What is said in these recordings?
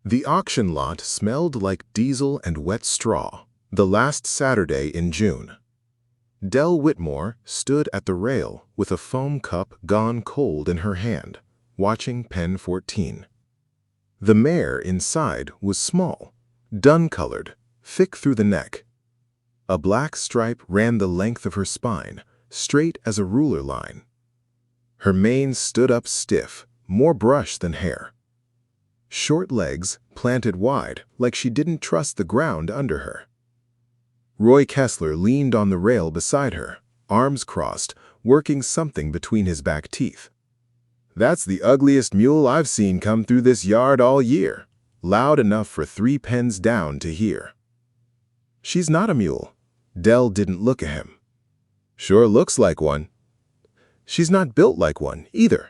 The auction lot smelled like diesel and wet straw. The last Saturday in June. Dell Whitmore stood at the rail with a foam cup gone cold in her hand, watching pen 14. The mare inside was small, dun-colored, thick through the neck. A black stripe ran the length of her spine, straight as a ruler line. Her mane stood up stiff, more brush than hair. Short legs planted wide, like she didn't trust the ground under her. Roy Kessler leaned on the rail beside her, arms crossed, working something between his back teeth. "That's the ugliest mule I've seen come through this yard all year," loud enough for 3 pens down to hear. "She's not a mule." Dell didn't look at him. "Sure looks like one." "She's not built like one, either."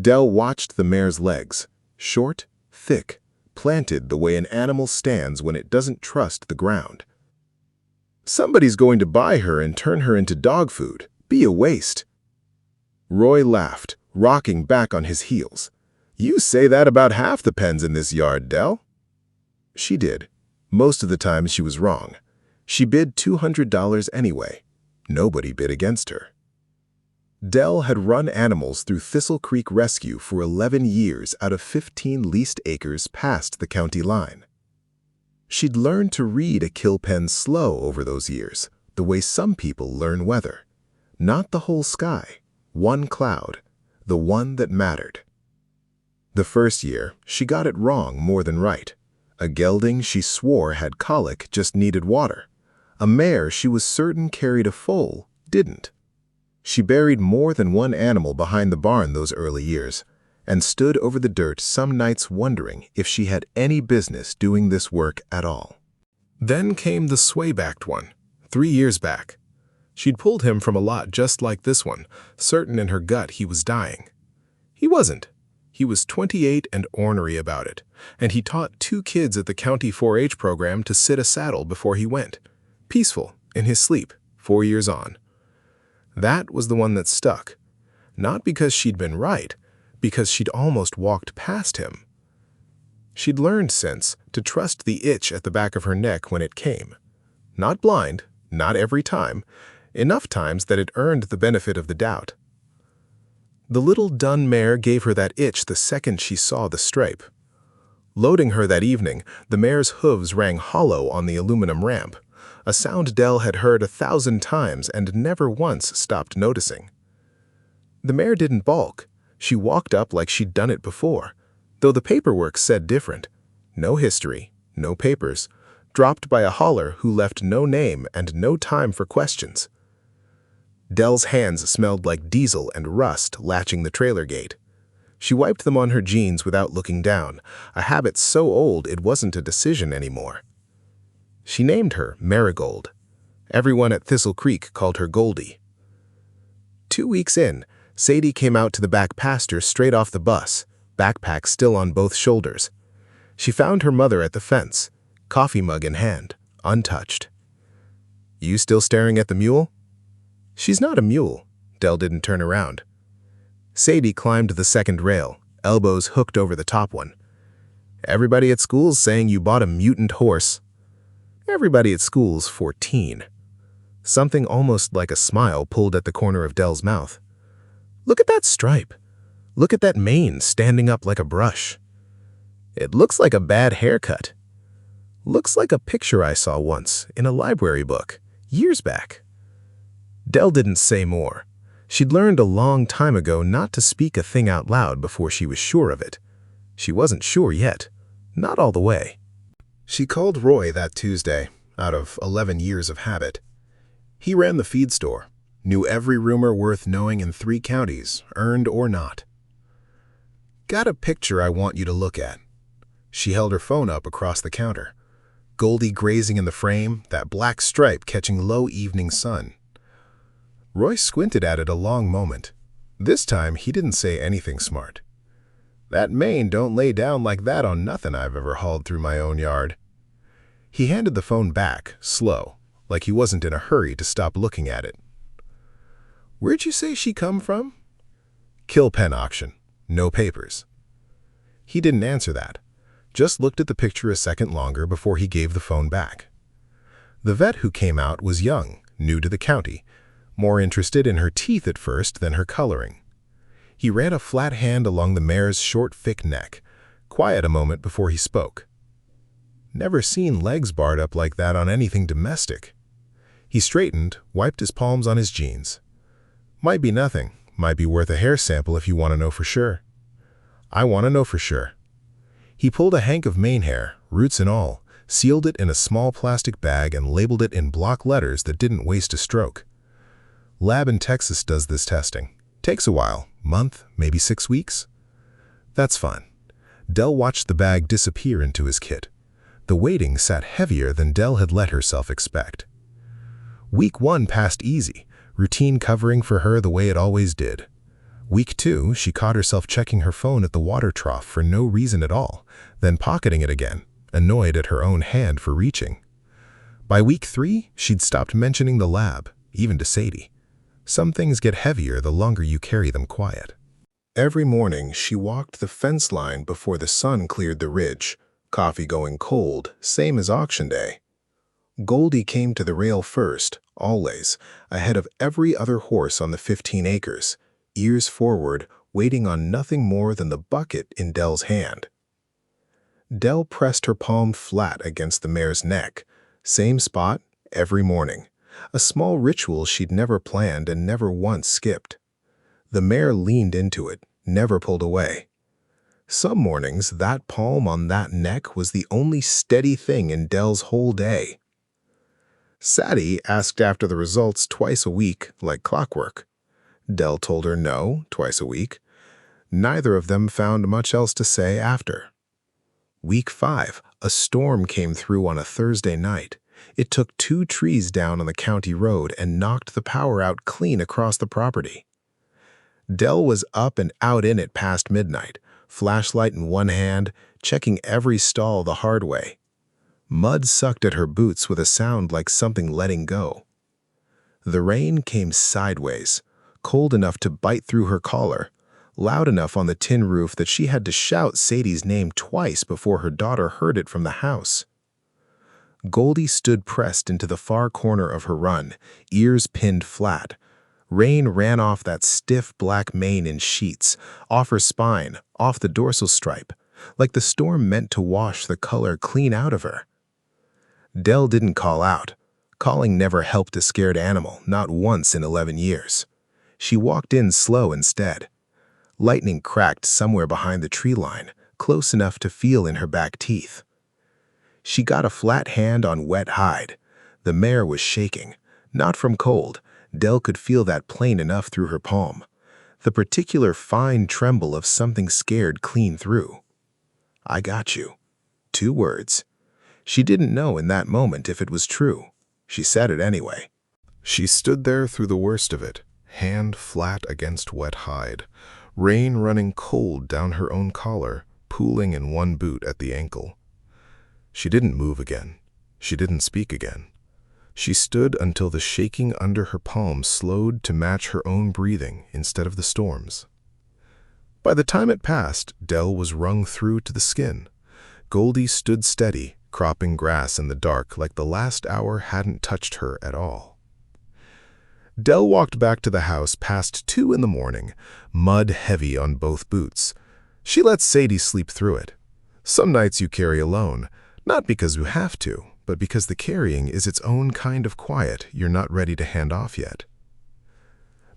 Dell watched the mare's legs, short, thick, planted the way an animal stands when it doesn't trust the ground. "Somebody's going to buy her and turn her into dog food. Be a waste." Roy laughed, rocking back on his heels. "You say that about half the pens in this yard, Dell." She did. Most of the time she was wrong. She bid $200 anyway. Nobody bid against her. Dell had run animals through Thistle Creek Rescue for 11 years out of 15 leased acres past the county line. She'd learned to read a kill pen slow over those years, the way some people learn weather. Not the whole sky, one cloud, the one that mattered. The first year, she got it wrong more than right. A gelding she swore had colic just needed water. A mare she was certain carried a foal didn't. She buried more than one animal behind the barn those early years, and stood over the dirt some nights wondering if she had any business doing this work at all. Then came the sway-backed one, 3 years back. She'd pulled him from a lot just like this one, certain in her gut he was dying. He wasn't. He was 28 and ornery about it, and he taught 2 kids at the county 4-H program to sit a saddle before he went. Peaceful, in his sleep, 4 years on. That was the one that stuck. Not because she'd been right, because she'd almost walked past him. She'd learned since to trust the itch at the back of her neck when it came. Not blind, not every time, enough times that it earned the benefit of the doubt. The little dun mare gave her that itch the second she saw the stripe. Loading her that evening, the mare's hooves rang hollow on the aluminum ramp, a sound Dell had heard 1,000 times and never once stopped noticing. The mare didn't balk. She walked up like she'd done it before, though the paperwork said different. No history, no papers, dropped by a hauler who left no name and no time for questions. Dell's hands smelled like diesel and rust latching the trailer gate. She wiped them on her jeans without looking down, a habit so old it wasn't a decision anymore. She named her Marigold. Everyone at Thistle Creek called her Goldie. 2 weeks in, Sadie came out to the back pasture straight off the bus, backpack still on both shoulders. She found her mother at the fence, coffee mug in hand, untouched. "You still staring at the mule?" "She's not a mule." Dell didn't turn around. Sadie climbed the second rail, elbows hooked over the top one. "Everybody at school's saying you bought a mutant horse." Everybody at school's 14. Something almost like a smile pulled at the corner of Dell's mouth. "Look at that stripe. Look at that mane standing up like a brush. It looks like a bad haircut. Looks like a picture I saw once in a library book, years back." Dell didn't say more. She'd learned a long time ago not to speak a thing out loud before she was sure of it. She wasn't sure yet, not all the way. She called Roy that Tuesday, out of 11 years of habit. He ran the feed store, knew every rumor worth knowing in 3 counties, earned or not. "Got a picture I want you to look at." She held her phone up across the counter. Goldie grazing in the frame, that black stripe catching low evening sun. Roy squinted at it a long moment. This time he didn't say anything smart. "That mane don't lay down like that on nothing I've ever hauled through my own yard." He handed the phone back, slow, like he wasn't in a hurry to stop looking at it. "Where'd you say she come from?" "Kill pen auction. No papers." He didn't answer that. just looked at the picture a second longer before he gave the phone back. The vet who came out was young, new to the county, more interested in her teeth at first than her coloring. He ran a flat hand along the mare's short, thick neck, quiet a moment before he spoke. Never seen legs barred up like that on anything domestic. He straightened, wiped his palms on his jeans. Might be nothing, might be worth a hair sample if you want to know for sure. I want to know for sure. He pulled a hank of mane hair, roots and all, sealed it in a small plastic bag and labeled it in block letters that didn't waste a stroke. Lab in Texas does this testing. Takes a while, month, maybe 6 weeks. That's fine. Dell watched the bag disappear into his kit. The waiting sat heavier than Dell had let herself expect. Week 1 passed easy, routine covering for her the way it always did. Week 2, she caught herself checking her phone at the water trough for no reason at all, then pocketing it again, annoyed at her own hand for reaching. By week 3, she'd stopped mentioning the lab, even to Sadie. Some things get heavier the longer you carry them quiet. Every morning, she walked the fence line before the sun cleared the ridge, coffee going cold, same as auction day. Goldie came to the rail first, always, ahead of every other horse on the 15 acres, ears forward, waiting on nothing more than the bucket in Dell's hand. Dell pressed her palm flat against the mare's neck, same spot, every morning, a small ritual she'd never planned and never once skipped. The mare leaned into it, never pulled away. Some mornings, that palm on that neck was the only steady thing in Dell's whole day. Sadie asked after the results twice a week, like clockwork. Dell told her no, twice a week. Neither of them found much else to say after. Week 5, a storm came through on a Thursday night. It took 2 trees down on the county road and knocked the power out clean across the property. Dell was up and out in it past midnight, flashlight in one hand, checking every stall the hard way. Mud sucked at her boots with a sound like something letting go. The rain came sideways, cold enough to bite through her collar, loud enough on the tin roof that she had to shout Sadie's name twice before her daughter heard it from the house. Goldie stood pressed into the far corner of her run, ears pinned flat. Rain ran off that stiff black mane in sheets, off her spine, off the dorsal stripe, like the storm meant to wash the color clean out of her. Dell didn't call out. Calling never helped a scared animal, not once in 11 years. She walked in slow instead. Lightning cracked somewhere behind the tree line, close enough to feel in her back teeth. She got a flat hand on wet hide. The mare was shaking. Not from cold. Dell could feel that plain enough through her palm. The particular fine tremble of something scared clean through. I got you. 2 words. She didn't know in that moment if it was true. She said it anyway. She stood there through the worst of it, hand flat against wet hide, rain running cold down her own collar, pooling in one boot at the ankle. She didn't move again. She didn't speak again. She stood until the shaking under her palms slowed to match her own breathing instead of the storm's. By the time it passed, Dell was wrung through to the skin. Goldie stood steady, cropping grass in the dark like the last hour hadn't touched her at all. Dell walked back to the house past 2 in the morning, mud heavy on both boots. She let Sadie sleep through it. Some nights you carry alone, not because you have to, but because the carrying is its own kind of quiet you're not ready to hand off yet.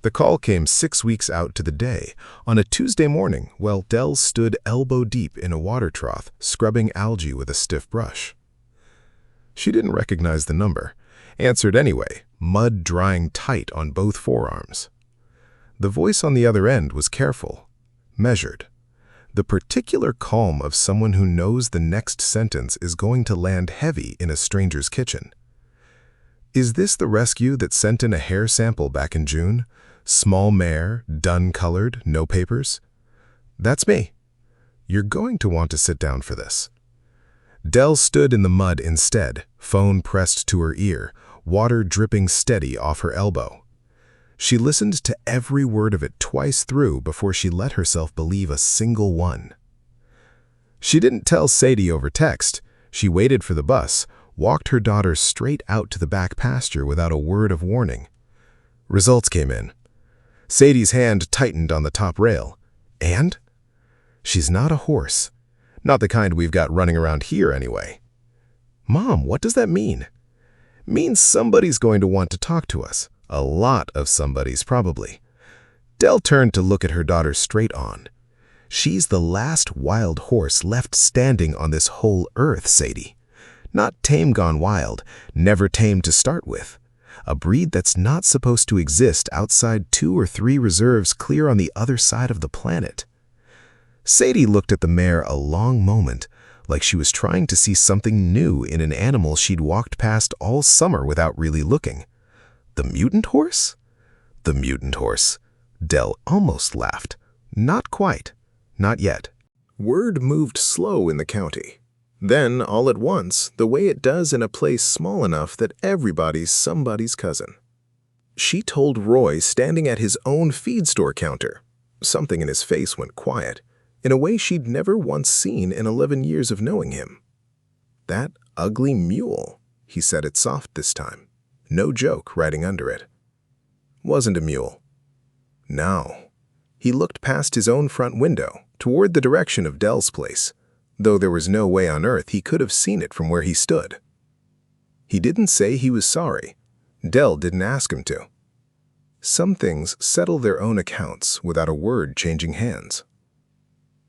The call came 6 weeks out to the day, on a Tuesday morning, while Dell stood elbow-deep in a water trough, scrubbing algae with a stiff brush. She didn't recognize the number, answered anyway, mud drying tight on both forearms. The voice on the other end was careful, measured. The particular calm of someone who knows the next sentence is going to land heavy in a stranger's kitchen. Is this the rescue that sent in a hair sample back in June? Small mare, dun-colored, no papers? That's me. You're going to want to sit down for this. Dell stood in the mud instead, phone pressed to her ear, water dripping steady off her elbow. She listened to every word of it twice through before she let herself believe a single one. She didn't tell Sadie over text. She waited for the bus, walked her daughter straight out to the back pasture without a word of warning. Results came in. Sadie's hand tightened on the top rail. And? She's not a horse. Not the kind we've got running around here anyway. Mom, what does that mean? Means somebody's going to want to talk to us. A lot of somebodies, probably. Dell turned to look at her daughter straight on. She's the last wild horse left standing on this whole earth, Sadie. Not tame gone wild, never tamed to start with. A breed that's not supposed to exist outside 2 or 3 reserves clear on the other side of the planet. Sadie looked at the mare a long moment, like she was trying to see something new in an animal she'd walked past all summer without really looking. The mutant horse? The mutant horse. Dell almost laughed. Not quite. Not yet. Word moved slow in the county. Then, all at once, the way it does in a place small enough that everybody's somebody's cousin. She told Roy standing at his own feed store counter. Something in his face went quiet, in a way she'd never once seen in 11 years of knowing him. That ugly mule, he said it soft this time. No joke riding under it. Wasn't a mule. No. He looked past his own front window, toward the direction of Dell's place, though there was no way on earth he could have seen it from where he stood. He didn't say he was sorry. Dell didn't ask him to. Some things settle their own accounts without a word changing hands.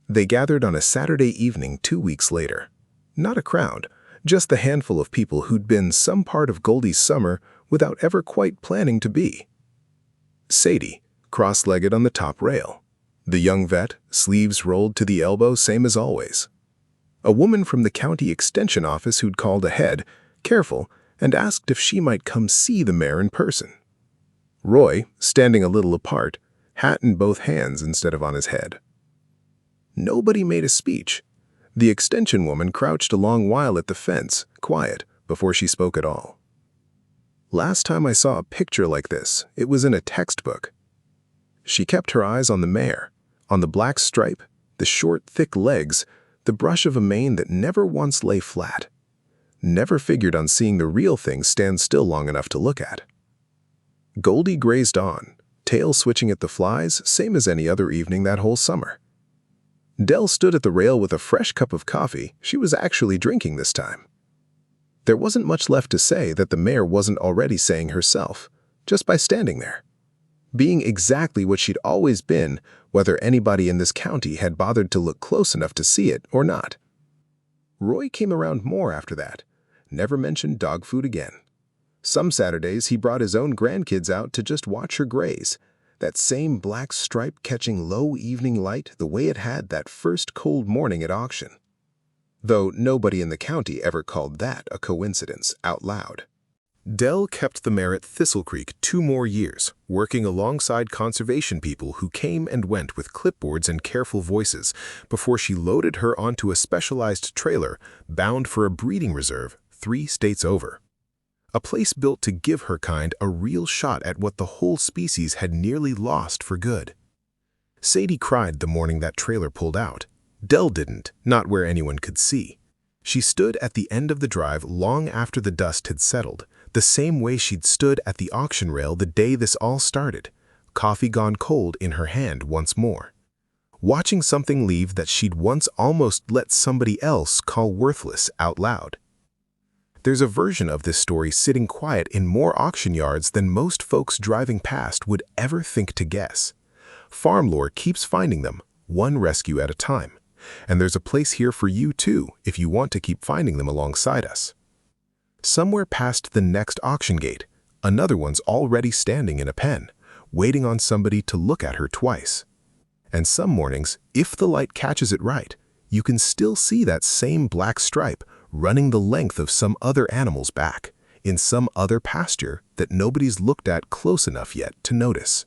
They gathered on a Saturday evening 2 weeks later. Not a crowd, just the handful of people who'd been some part of Goldie's summer without ever quite planning to be. Sadie, cross-legged on the top rail. The young vet, sleeves rolled to the elbow, same as always. A woman from the county extension office who'd called ahead, careful, and asked if she might come see the mare in person. Roy, standing a little apart, hat in both hands instead of on his head. Nobody made a speech. The extension woman crouched a long while at the fence, quiet, before she spoke at all. Last time I saw a picture like this, it was in a textbook. She kept her eyes on the mare, on the black stripe, the short, thick legs, the brush of a mane that never once lay flat. Never figured on seeing the real thing stand still long enough to look at. Goldie grazed on, tail switching at the flies, same as any other evening that whole summer. Dell stood at the rail with a fresh cup of coffee she was actually drinking this time. There wasn't much left to say that the mare wasn't already saying herself, just by standing there. Being exactly what she'd always been, whether anybody in this county had bothered to look close enough to see it or not. Roy came around more after that, never mentioned dog food again. Some Saturdays he brought his own grandkids out to just watch her graze, that same black stripe catching low evening light the way it had that first cold morning at auction. Though nobody in the county ever called that a coincidence out loud. Dell kept the mare at Thistle Creek 2 more years, working alongside conservation people who came and went with clipboards and careful voices before she loaded her onto a specialized trailer bound for a breeding reserve 3 states over. A place built to give her kind a real shot at what the whole species had nearly lost for good. Sadie cried the morning that trailer pulled out. Dell didn't, not where anyone could see. She stood at the end of the drive long after the dust had settled, the same way she'd stood at the auction rail the day this all started, coffee gone cold in her hand once more. Watching something leave that she'd once almost let somebody else call worthless out loud. There's a version of this story sitting quiet in more auction yards than most folks driving past would ever think to guess. FarmLore keeps finding them, one rescue at a time. And there's a place here for you too if you want to keep finding them alongside us. Somewhere past the next auction gate, another one's already standing in a pen, waiting on somebody to look at her twice. And some mornings, if the light catches it right, you can still see that same black stripe running the length of some other animal's back, in some other pasture that nobody's looked at close enough yet to notice.